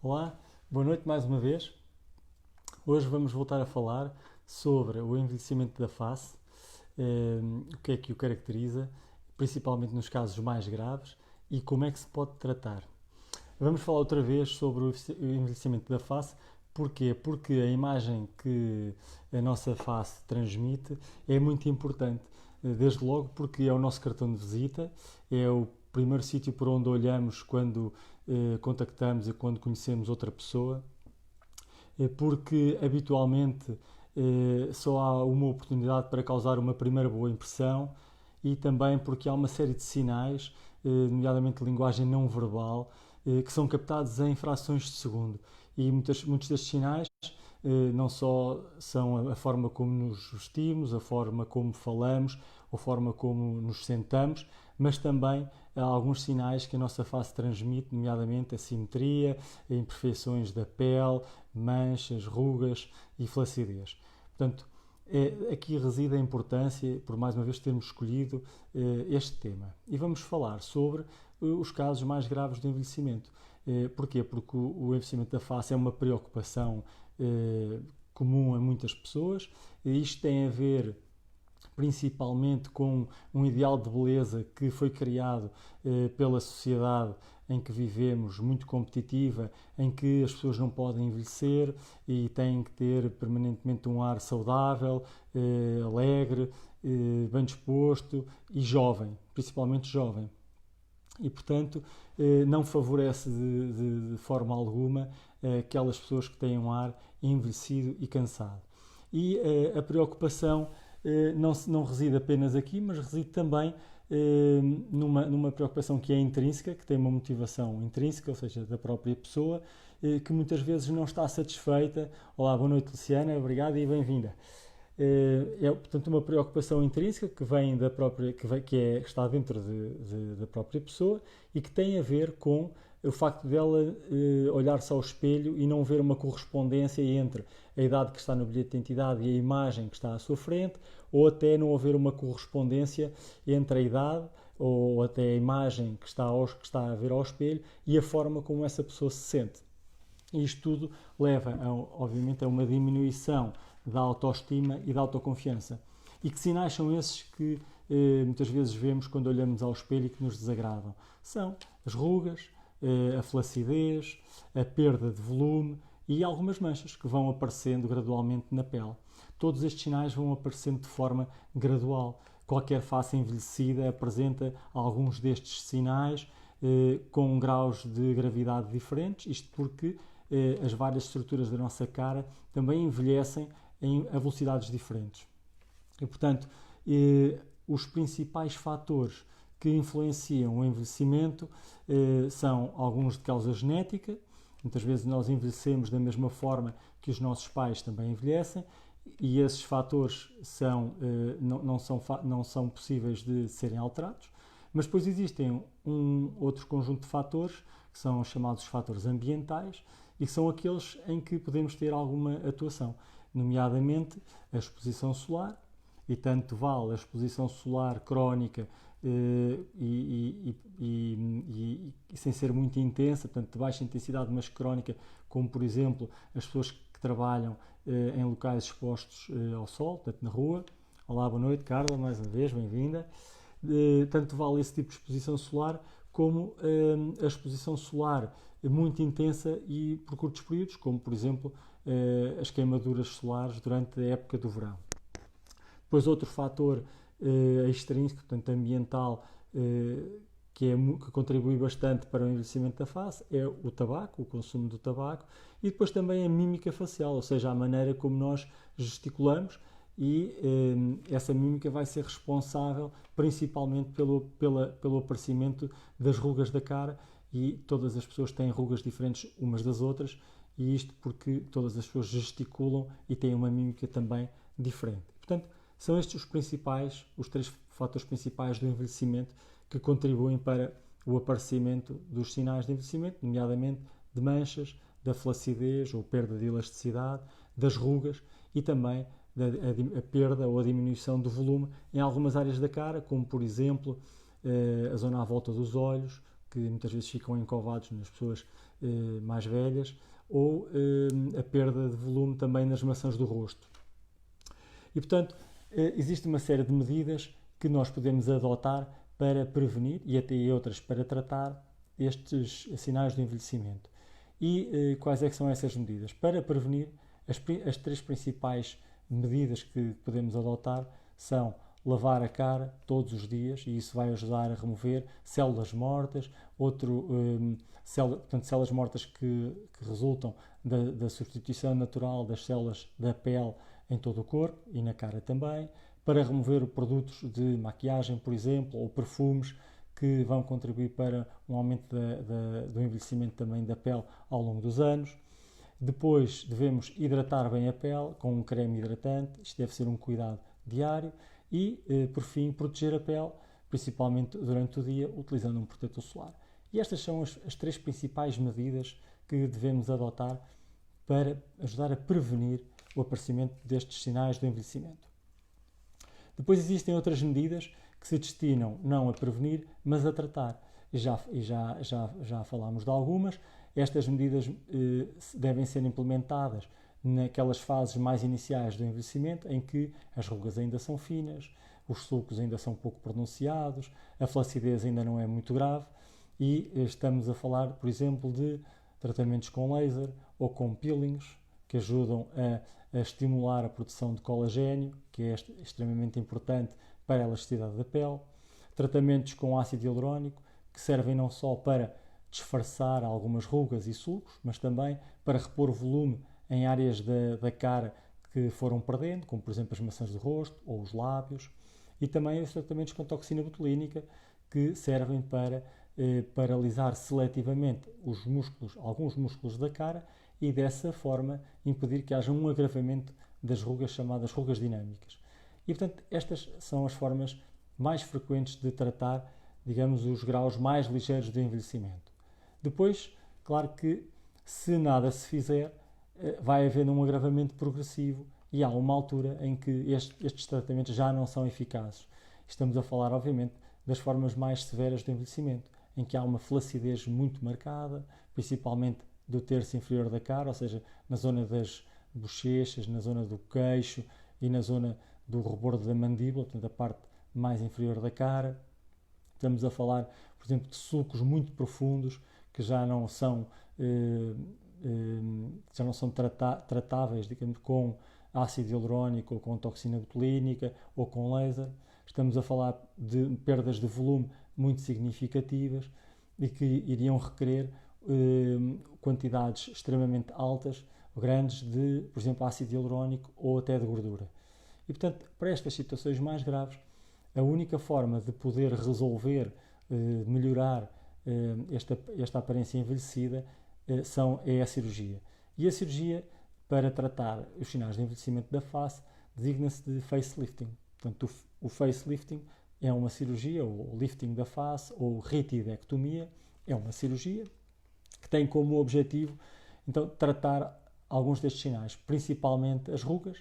Olá, boa noite mais uma vez. Hoje vamos voltar a falar sobre o envelhecimento da face, o que é que o caracteriza, principalmente nos casos mais graves, e como é que se pode tratar. Vamos falar outra vez sobre o envelhecimento da face. Porquê? Porque a imagem que a nossa face transmite é muito importante. Desde logo porque é o nosso cartão de visita, é o primeiro sítio por onde olhamos quando contactamos e quando conhecemos outra pessoa, porque habitualmente só há uma oportunidade para causar uma primeira boa impressão e também porque há uma série de sinais, nomeadamente linguagem não verbal, que são captados em frações de segundo. E muitos destes sinais não só são a forma como nos vestimos, a forma como falamos, a forma como nos sentamos, mas também há alguns sinais que a nossa face transmite, nomeadamente a simetria, imperfeições da pele, manchas, rugas e flacidez. Portanto, aqui reside a importância, por mais uma vez, termos escolhido este tema. E vamos falar sobre os casos mais graves do envelhecimento. Porquê? Porque o envelhecimento da face é uma preocupação comum a muitas pessoas. Isto tem a ver principalmente com um ideal de beleza que foi criado pela sociedade em que vivemos, muito competitiva, em que as pessoas não podem envelhecer e têm que ter permanentemente um ar saudável, alegre, bem disposto e jovem, principalmente jovem. E, portanto, não favorece de forma alguma aquelas pessoas que têm um ar envelhecido e cansado. E a preocupação não reside apenas aqui, mas reside também numa preocupação que é intrínseca, que tem uma motivação intrínseca, ou seja, da própria pessoa, que muitas vezes não está satisfeita. Olá, boa noite, Luciana, obrigado e bem-vinda. É, portanto, uma preocupação intrínseca que vem da própria, que está dentro da própria pessoa e que tem a ver com o facto dela olhar-se ao espelho e não ver uma correspondência entre a idade que está no bilhete de identidade e a imagem que está à sua frente, ou até não haver uma correspondência entre a idade ou até a imagem que está a ver ao espelho e a forma como essa pessoa se sente. E isto tudo leva, obviamente, a uma diminuição da autoestima e da autoconfiança. E que sinais são esses que muitas vezes vemos quando olhamos ao espelho e que nos desagradam? São as rugas, a flacidez, a perda de volume e algumas manchas que vão aparecendo gradualmente na pele. Todos estes sinais vão aparecendo de forma gradual. Qualquer face envelhecida apresenta alguns destes sinais com graus de gravidade diferentes, isto porque as várias estruturas da nossa cara também envelhecem a velocidades diferentes. E, portanto, os principais fatores que influenciam o envelhecimento são alguns de causa genética. Muitas vezes nós envelhecemos da mesma forma que os nossos pais também envelhecem e esses fatores não são possíveis de serem alterados. Mas depois existem outro conjunto de fatores que são chamados fatores ambientais e que são aqueles em que podemos ter alguma atuação, nomeadamente a exposição solar, e tanto vale a exposição solar crónica e sem ser muito intensa, portanto de baixa intensidade, mas crónica, como por exemplo as pessoas que trabalham em locais expostos ao sol, portanto na rua. Olá, boa noite, Carla, mais uma vez, bem-vinda. Tanto vale esse tipo de exposição solar como a exposição solar muito intensa e por curtos períodos, como por exemplo as queimaduras solares durante a época do verão. Depois outro fator extrínseco, portanto ambiental, que contribui bastante para o envelhecimento da face é o tabaco, o consumo do tabaco, e depois também a mímica facial, ou seja, a maneira como nós gesticulamos, e essa mímica vai ser responsável principalmente pelo aparecimento das rugas da cara, e todas as pessoas têm rugas diferentes umas das outras, e isto porque todas as pessoas gesticulam e têm uma mímica também diferente. Portanto, são estes os três fatores principais do envelhecimento que contribuem para o aparecimento dos sinais de envelhecimento, nomeadamente de manchas, da flacidez ou perda de elasticidade, das rugas e também a perda ou a diminuição do volume em algumas áreas da cara, como por exemplo a zona à volta dos olhos, que muitas vezes ficam encovados nas pessoas mais velhas, ou a perda de volume também nas maçãs do rosto. E, portanto, existe uma série de medidas que nós podemos adotar para prevenir e até outras para tratar estes sinais do envelhecimento. E quais é que são essas medidas? Para prevenir, as três principais medidas que podemos adotar são lavar a cara todos os dias, e isso vai ajudar a remover células mortas, células mortas que resultam da substituição natural das células da pele em todo o corpo e na cara também, para remover produtos de maquiagem, por exemplo, ou perfumes que vão contribuir para um aumento do envelhecimento também da pele ao longo dos anos. Depois devemos hidratar bem a pele com um creme hidratante, isto deve ser um cuidado diário. E, por fim, proteger a pele, principalmente durante o dia, utilizando um protetor solar. E estas são as três principais medidas que devemos adotar para ajudar a prevenir o aparecimento destes sinais do envelhecimento. Depois existem outras medidas que se destinam não a prevenir, mas a tratar. Já falámos de algumas. Estas medidas devem ser implementadas naquelas fases mais iniciais do envelhecimento, em que as rugas ainda são finas, os sulcos ainda são pouco pronunciados, a flacidez ainda não é muito grave, e estamos a falar, por exemplo, de tratamentos com laser ou com peelings, que ajudam a estimular a produção de colagênio, que é extremamente importante para a elasticidade da pele, tratamentos com ácido hialurónico, que servem não só para disfarçar algumas rugas e sulcos, mas também para repor volume em áreas da cara que foram perdendo, como por exemplo as maçãs do rosto ou os lábios, e também os tratamentos com toxina botulínica, que servem para paralisar seletivamente alguns músculos da cara, e dessa forma impedir que haja um agravamento das rugas, chamadas rugas dinâmicas. E portanto estas são as formas mais frequentes de tratar, digamos, os graus mais ligeiros de envelhecimento. Depois, claro que se nada se fizer, vai havendo um agravamento progressivo e há uma altura em que estes tratamentos já não são eficazes. Estamos a falar, obviamente, das formas mais severas do envelhecimento, em que há uma flacidez muito marcada, principalmente do terço inferior da cara, ou seja, na zona das bochechas, na zona do queixo e na zona do rebordo da mandíbula, portanto a parte mais inferior da cara. Estamos a falar, por exemplo, de sulcos muito profundos que já não são tratáveis, digamos, com ácido hialurónico ou com toxina botulínica ou com laser. Estamos a falar de perdas de volume muito significativas e que iriam requerer quantidades extremamente altas, grandes, de, por exemplo, ácido hialurónico ou até de gordura. E, portanto, para estas situações mais graves, a única forma de poder resolver, melhorar esta aparência envelhecida é a cirurgia. E a cirurgia, para tratar os sinais de envelhecimento da face, designa-se de facelifting. Portanto, o facelifting é uma cirurgia, ou lifting da face, ou retidectomia, é uma cirurgia que tem como objetivo, então, tratar alguns destes sinais, principalmente as rugas,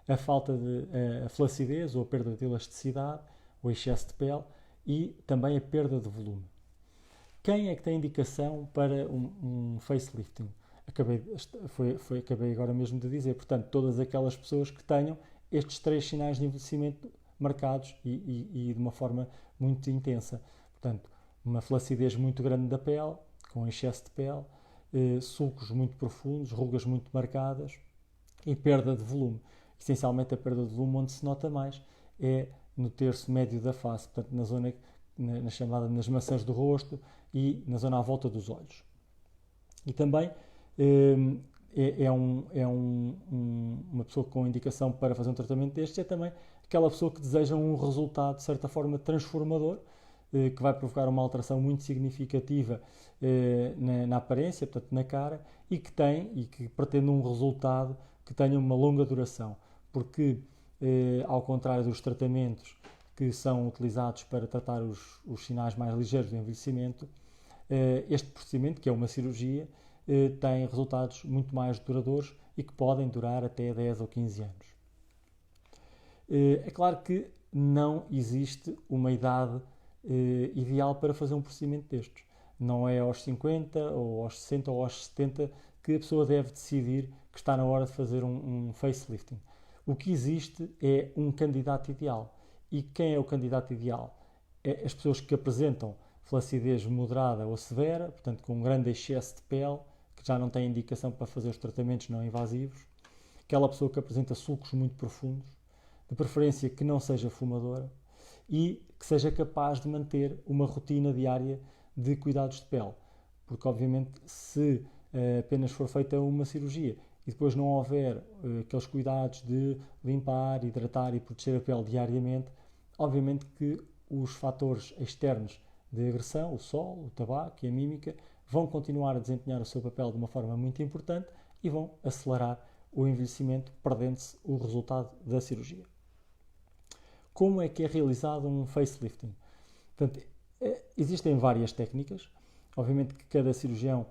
a falta de a flacidez ou a perda de elasticidade, o excesso de pele e também a perda de volume. Quem é que tem indicação para um facelifting? Acabei agora mesmo de dizer, portanto, todas aquelas pessoas que tenham estes três sinais de envelhecimento marcados e de uma forma muito intensa. Portanto, uma flacidez muito grande da pele, com excesso de pele, sulcos muito profundos, rugas muito marcadas e perda de volume. Essencialmente a perda de volume onde se nota mais é no terço médio da face, portanto na zona nas maçãs do rosto e na zona à volta dos olhos. E também uma pessoa com indicação para fazer um tratamento destes é também aquela pessoa que deseja um resultado de certa forma transformador, que vai provocar uma alteração muito significativa na aparência, portanto na cara, e que pretende um resultado que tenha uma longa duração, porque ao contrário dos tratamentos que são utilizados para tratar os sinais mais ligeiros do envelhecimento, este procedimento, que é uma cirurgia, tem resultados muito mais duradouros e que podem durar até 10 ou 15 anos. É claro que não existe uma idade ideal para fazer um procedimento destes, Não é aos 50 ou aos 60 ou aos 70 que a pessoa deve decidir que está na hora de fazer um facelifting. O que existe é um candidato ideal. E quem é o candidato ideal? É as pessoas que apresentam flacidez moderada ou severa, portanto com um grande excesso de pele, que já não têm indicação para fazer os tratamentos não invasivos, aquela pessoa que apresenta sulcos muito profundos, de preferência que não seja fumadora e que seja capaz de manter uma rotina diária de cuidados de pele. Porque, obviamente, se apenas for feita uma cirurgia e depois não houver aqueles cuidados de limpar, hidratar e proteger a pele diariamente, obviamente que os fatores externos de agressão, o sol, o tabaco e a mímica, vão continuar a desempenhar o seu papel de uma forma muito importante e vão acelerar o envelhecimento, perdendo-se o resultado da cirurgia. Como é que é realizado um facelifting? Portanto, existem várias técnicas. Obviamente que cada cirurgião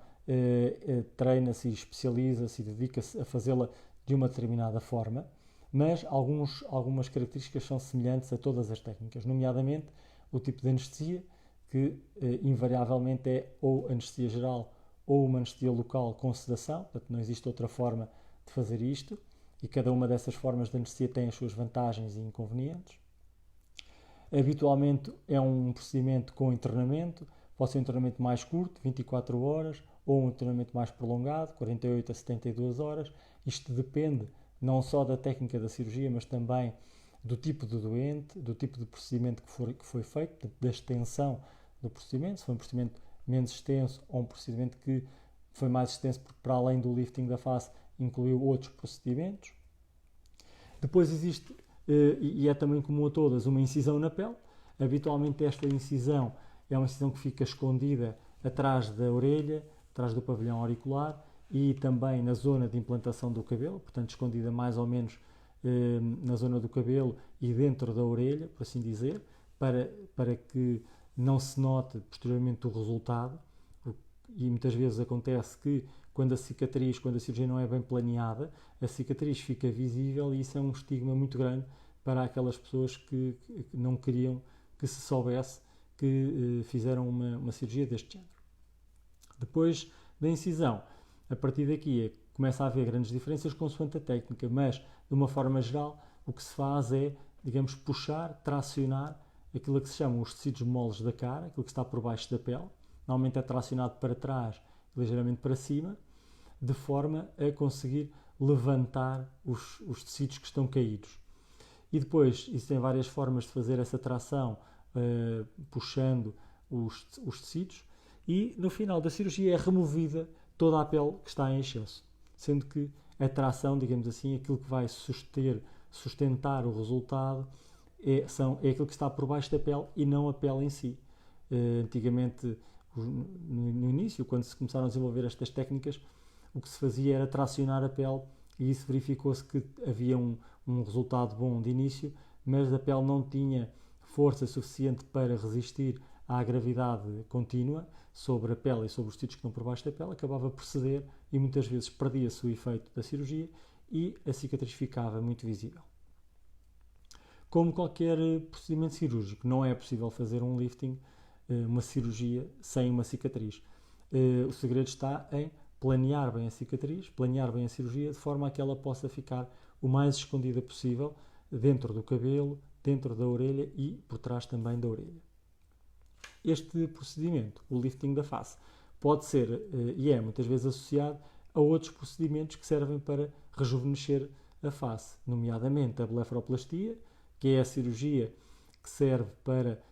treina-se e especializa-se e dedica-se a fazê-la de uma determinada forma, mas algumas características são semelhantes a todas as técnicas, nomeadamente o tipo de anestesia, que invariavelmente é ou anestesia geral ou uma anestesia local com sedação, portanto não existe outra forma de fazer isto, e cada uma dessas formas de anestesia tem as suas vantagens e inconvenientes. Habitualmente é um procedimento com internamento, pode ser um internamento mais curto, 24 horas, ou um internamento mais prolongado, 48 a 72 horas. Isto depende não só da técnica da cirurgia, mas também do tipo de doente, do tipo de procedimento que foi feito, da extensão do procedimento, se foi um procedimento menos extenso ou um procedimento que foi mais extenso porque para além do lifting da face incluiu outros procedimentos. Depois existe, e é também comum a todas, uma incisão na pele. Habitualmente esta incisão é uma incisão que fica escondida atrás da orelha, atrás do pavilhão auricular e também na zona de implantação do cabelo, portanto escondida mais ou menos na zona do cabelo e dentro da orelha, por assim dizer, para que não se note posteriormente o resultado. E muitas vezes acontece que quando a cirurgia não é bem planeada, a cicatriz fica visível e isso é um estigma muito grande para aquelas pessoas que não queriam que se soubesse que fizeram uma cirurgia deste género. Depois da incisão, a partir daqui começa a haver grandes diferenças consoante a técnica, mas de uma forma geral o que se faz é, digamos, puxar, tracionar aquilo que se chamam os tecidos moles da cara, aquilo que está por baixo da pele. Normalmente é tracionado para trás, ligeiramente para cima, de forma a conseguir levantar os tecidos que estão caídos. E depois, existem várias formas de fazer essa tração, puxando os tecidos, e no final da cirurgia é removida toda a pele que está em excesso, sendo que a tração, digamos assim, aquilo que vai sustentar o resultado é aquilo que está por baixo da pele e não a pele em si. Antigamente, no início, quando se começaram a desenvolver estas técnicas, o que se fazia era tracionar a pele e isso verificou-se que havia um resultado bom de início, mas a pele não tinha força suficiente para resistir à gravidade contínua sobre a pele e sobre os tecidos que estão por baixo da pele, acabava por ceder e muitas vezes perdia-se o efeito da cirurgia e a cicatriz ficava muito visível. Como qualquer procedimento cirúrgico, não é possível fazer um lifting, uma cirurgia, sem uma cicatriz. O segredo está em planear bem a cicatriz, planear bem a cirurgia, de forma a que ela possa ficar o mais escondida possível dentro do cabelo, dentro da orelha e por trás também da orelha. Este procedimento, o lifting da face, pode ser e é muitas vezes associado a outros procedimentos que servem para rejuvenescer a face, nomeadamente a blefaroplastia, que é a cirurgia que serve para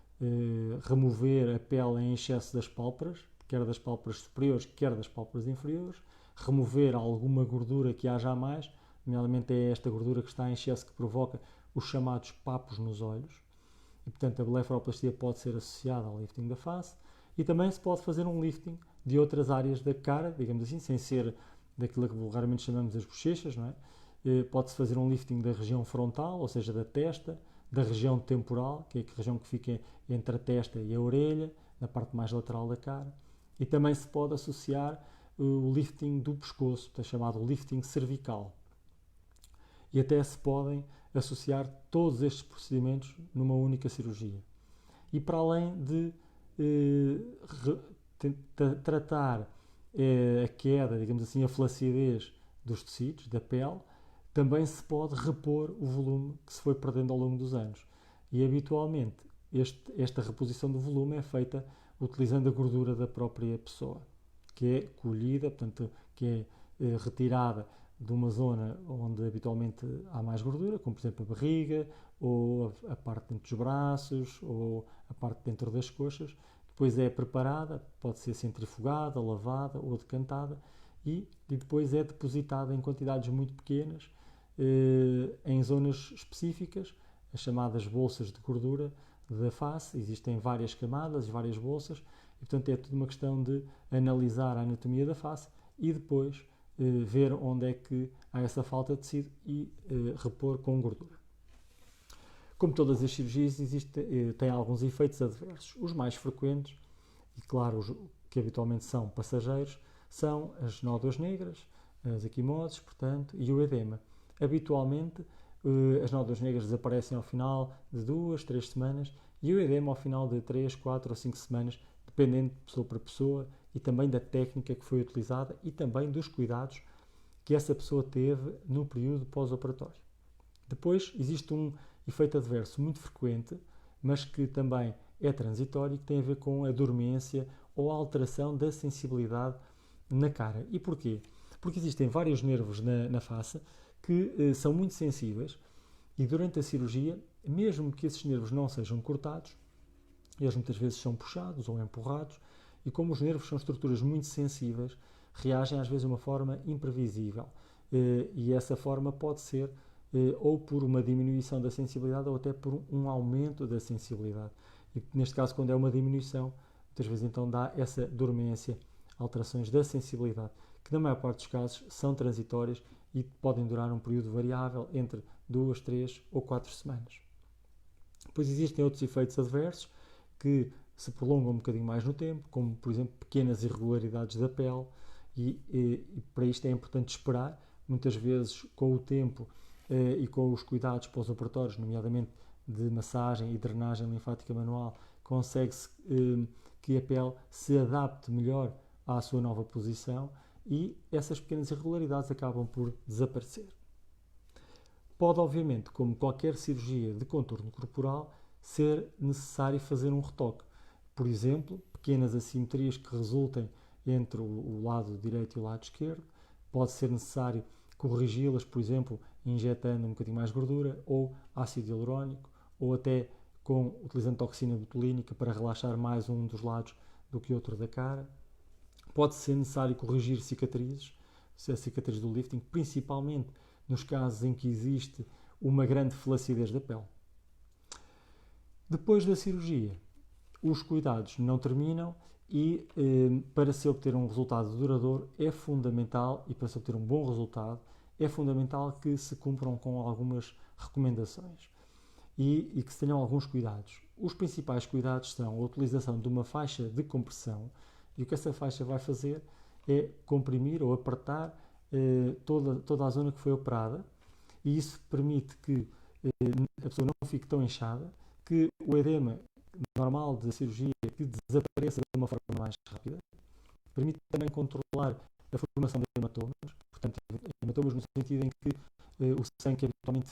remover a pele em excesso das pálpebras, quer das pálpebras superiores, quer das pálpebras inferiores, remover alguma gordura que haja a mais, nomeadamente é esta gordura que está em excesso que provoca os chamados papos nos olhos. E, portanto, a blefaroplastia pode ser associada ao lifting da face e também se pode fazer um lifting de outras áreas da cara, digamos assim, sem ser daquilo que vulgarmente chamamos as bochechas, não é? Pode-se fazer um lifting da região frontal, ou seja, da testa, da região temporal, que é a região que fica entre a testa e a orelha, na parte mais lateral da cara. E também se pode associar o lifting do pescoço, que é chamado lifting cervical. E até se podem associar todos estes procedimentos numa única cirurgia. E para além de tratar a queda, digamos assim, a flacidez dos tecidos, da pele, também se pode repor o volume que se foi perdendo ao longo dos anos. E habitualmente esta reposição do volume é feita utilizando a gordura da própria pessoa, que é colhida, portanto, que é retirada de uma zona onde habitualmente há mais gordura, como por exemplo a barriga, ou a parte dentro dos braços, ou a parte dentro das coxas. Depois é preparada, pode ser centrifugada, lavada ou decantada, e depois é depositada em quantidades muito pequenas em zonas específicas, as chamadas bolsas de gordura da face. Existem várias camadas, várias bolsas, e portanto é tudo uma questão de analisar a anatomia da face e depois ver onde é que há essa falta de tecido e repor com gordura. Como todas as cirurgias, têm alguns efeitos adversos. Os mais frequentes, e claro, os que habitualmente são passageiros, são as nódoas negras, as equimoses, portanto, e o edema. Habitualmente, as nódoas negras desaparecem ao final de 2, 3 semanas e o edema ao final de 3, 4 ou 5 semanas, dependendo de pessoa para pessoa e também da técnica que foi utilizada e também dos cuidados que essa pessoa teve no período pós-operatório. Depois, existe um efeito adverso muito frequente, mas que também é transitório e que tem a ver com a dormência ou a alteração da sensibilidade na cara. E porquê? Porque existem vários nervos na face que são muito sensíveis e durante a cirurgia, mesmo que esses nervos não sejam cortados, eles muitas vezes são puxados ou empurrados, e como os nervos são estruturas muito sensíveis, reagem às vezes de uma forma imprevisível. E essa forma pode ser ou por uma diminuição da sensibilidade ou até por um aumento da sensibilidade. E neste caso, quando é uma diminuição, muitas vezes então dá essa dormência, alterações da sensibilidade, que na maior parte dos casos são transitórias e podem durar um período variável entre 2, 3 ou 4 semanas. Depois existem outros efeitos adversos que se prolongam um bocadinho mais no tempo, como por exemplo pequenas irregularidades da pele, e para isto é importante esperar. Muitas vezes com o tempo e com os cuidados pós-operatórios, nomeadamente de massagem e drenagem linfática manual, consegue-se que a pele se adapte melhor à sua nova posição e essas pequenas irregularidades acabam por desaparecer. Pode, obviamente, como qualquer cirurgia de contorno corporal, ser necessário fazer um retoque. Por exemplo, pequenas assimetrias que resultem entre o lado direito e o lado esquerdo. Pode ser necessário corrigi-las, por exemplo, injetando um bocadinho mais gordura, ou ácido hialurónico, ou até utilizando toxina botulínica para relaxar mais um dos lados do que outro da cara. Pode ser necessário corrigir cicatrizes, a cicatriz do lifting, principalmente nos casos em que existe uma grande flacidez da pele. Depois da cirurgia, os cuidados não terminam e para se obter um resultado duradouro é fundamental, e para se obter um bom resultado, é fundamental que se cumpram com algumas recomendações e que se tenham alguns cuidados. Os principais cuidados são a utilização de uma faixa de compressão, e o que essa faixa vai fazer é comprimir ou apertar toda a zona que foi operada, e isso permite que a pessoa não fique tão inchada, que o edema normal da cirurgia que desapareça de uma forma mais rápida, permite também controlar a formação de hematomas, portanto, hematomas no sentido em que o sangue que habitualmente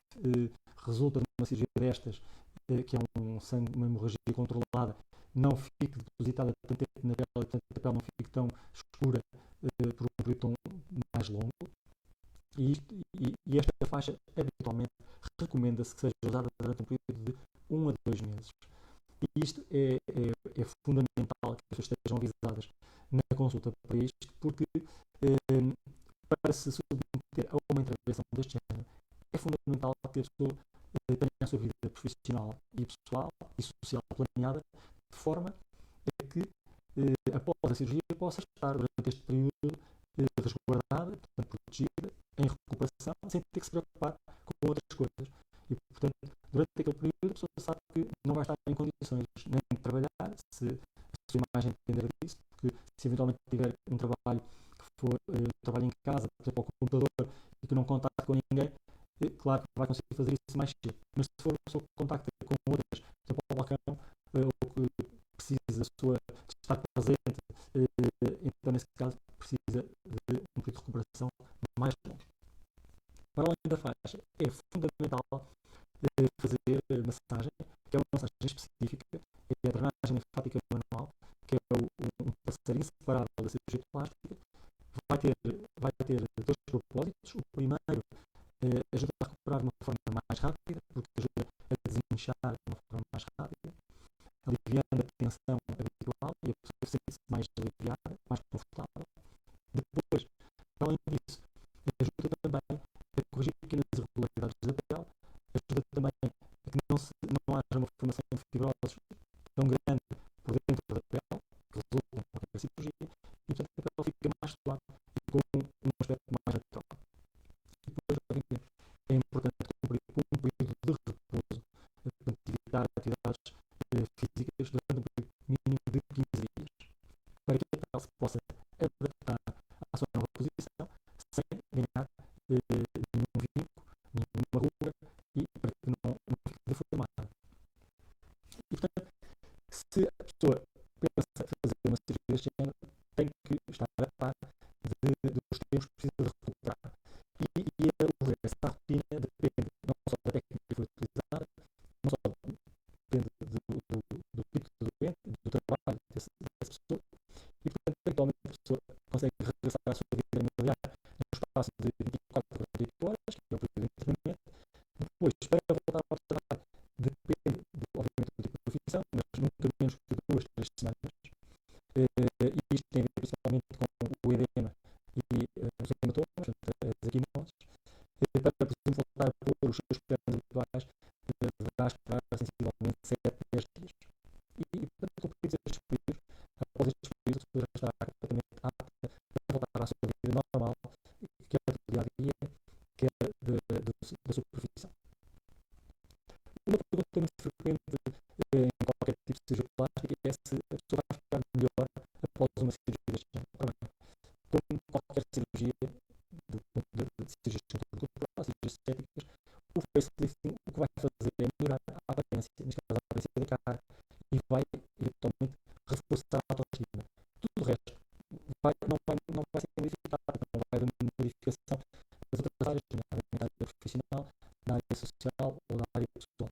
resulta de uma cirurgia destas, que é uma hemorragia controlada, não fique depositada tanto tempo na pele e portanto a pele não fique tão escura por um período tão mais longo. E esta faixa, habitualmente, recomenda-se que seja usada durante um período de 1 a 2 meses. E isto é fundamental que as pessoas estejam avisadas na consulta para isto, porque para se submeter a uma intervenção deste género, é fundamental que a pessoa tenha a sua vida profissional e pessoal e social planeada de forma a que após a cirurgia possa estar durante este período resguardada, portanto protegida, em recuperação, sem ter que se preocupar com outras coisas. E, portanto, durante aquele período a pessoa sabe que não vai estar em condições nem de trabalhar, se a sua imagem depender disso, porque se eventualmente tiver um trabalho que for trabalho em casa, por exemplo, ao computador, e que não contacte com ninguém, claro que vai conseguir fazer isso mais cedo. Mas se for uma pessoa que contacta com outras, por exemplo, ao balcão, ou que precisa de estar presente duração mais longa. Para além da faixa, é fundamental fazer massagem, que é uma massagem específica, é a drenagem linfática manual, que é um passarinho separável da cirurgia plástica. Vai ter dois propósitos. O primeiro ajuda a recuperar de uma forma mais rápida, porque ajuda a desinchar de uma forma mais rápida, aliviando a tensão habitual e a pessoa sente-se mais aliviada, mais confortável. Depois, para além disso, ajuda também a corrigir pequenas irregularidades da pele, ajuda também a que não haja uma formação de fibroses tão grande por dentro da pele, que resulta em qualquer cirurgia, e portanto a pele fica mais suave e com um aspecto mais natural. E depois, obviamente, é importante cumprir um período de repouso, portanto, evitar atividades físicas durante um período mínimo de 15 dias, para que a pele se possa adaptar à sua nova posição sem ganhar nenhum vinco, nenhuma ruga e para que não fique deformada. E portanto, se a pessoa pensa fazer uma cirurgia deste género, tem que estar a par dos tempos que precisa de recuperar. E o resto da rotina depende não só da técnica que foi utilizada, não só depende do tipo de doente, do trabalho dessa pessoa, e portanto, eventualmente a pessoa consegue regressar à sua vida familiar no espaço de 24 a 48 horas, que é o período de internamento. Depois, para voltar ao trabalho, depende, obviamente, do tipo de profissão, mas nunca menos que 2, 3 semanas. E isto tem a ver principalmente com o edema e os hematomas, as equimoses. Para, por exemplo, voltar a pôr os seus pés habituais, deverá esperar sensivelmente 7, 10 dias. E portanto, cumpridos estes períodos, após estes períodos, a pessoa já estará completamente apta a voltar à sua vida normal, quer do dia a dia, quer da sua profissão. Uma pergunta muito frequente em qualquer tipo de cirurgia plástica é se a pessoa vai ficar melhor após uma cirurgia deste género. Ora bem, como qualquer cirurgia, do ponto de cirurgias corporais, cirurgias estéticas, o facelifting o que vai fazer é melhorar a aparência, neste caso a aparência da cara, e vai eventualmente reforçar a autoestima. Tudo o resto não vai ser modificado, não vai haver uma modificação das outras áreas, na área profissional, na área social ou na área pessoal.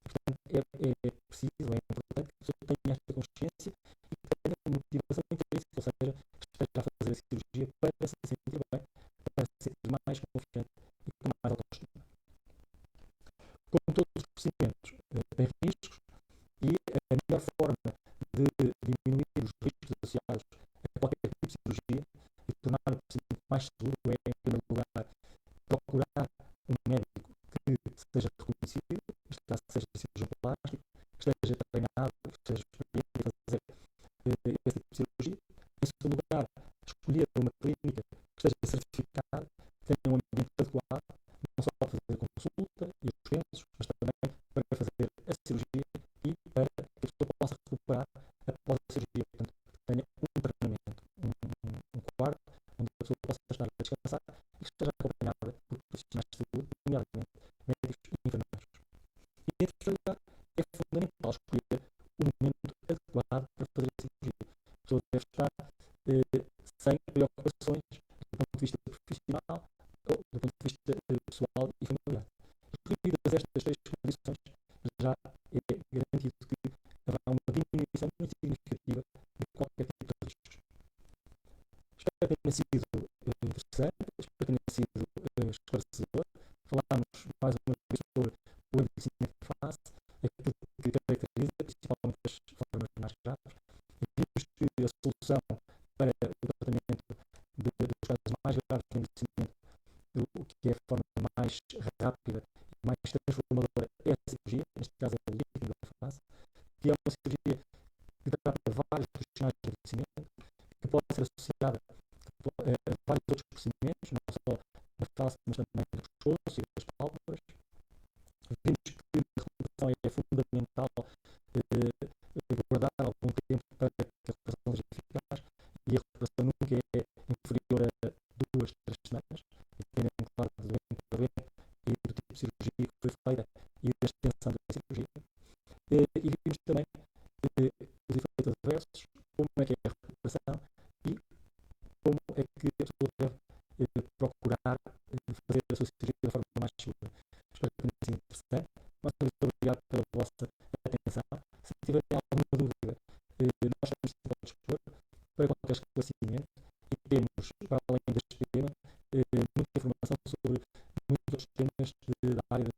Portanto, é preciso, é importante que a pessoa tenha esta consciência e que tenha uma motivação intrínseca, ou seja, que esteja a fazer a cirurgia para se sentir bem, para se sentir mais confiante e com mais autoestima. Como todos os procedimentos, têm riscos e a melhor forma de diminuir os riscos associados a qualquer tipo de cirurgia e tornar o procedimento mais seguro é, em primeiro lugar, procurar um médico que seja reconhecido, neste caso seja cirurgião plástico, que esteja treinado, que esteja experiente em fazer esse tipo de cirurgia. Em segundo lugar, escolher uma clínica que esteja certificada, que tenha um ambiente adequado, não só para fazer a consulta e os pensos, mas também para fazer a cirurgia e para que a pessoa possa recuperar após a cirurgia. Portanto, que tenha um treinamento, um quarto, onde a pessoa possa estar a descansar e que esteja acompanhada por profissionais de saúde, nomeadamente médicos e enfermeiros. E em terceiro lugar, é fundamental escolher o momento adequado para fazer a cirurgia. A pessoa deve estar sem preocupações do ponto de vista profissional ou do ponto de vista pessoal e familiar. Reunidas estas 3 condições, já é garantido que haverá uma diminuição muito significativa de qualquer tipo de riscos. Espero que tenha sido interessante, espero que tenha sido esclarecedor. Falámos mais uma vez sobre o envelhecimento de face, aquilo que caracteriza principalmente as formas mais graves, e vimos que a solução para o tratamento dos casos mais graves de envelhecimento, o que é a forma mais rápida e mais transformadora é a cirurgia, neste caso é o lifting da face, que é uma cirurgia que trata vários profissionais de envelhecimento, que pode ser associada a vários outros procedimentos, não só da face, mas também do pescoço e das pálpebras. Vimos que a recuperação é fundamental guardar algum tempo para que a recuperação seja eficaz e a recuperação nunca é inferior a 2, 3 semanas, dependendo, claro, do doente para doente e do tipo de cirurgia que foi feita e da extensão da cirurgia. E vimos também os efeitos adversos, como é que é a recuperação e como é que a pessoa deve temas da área da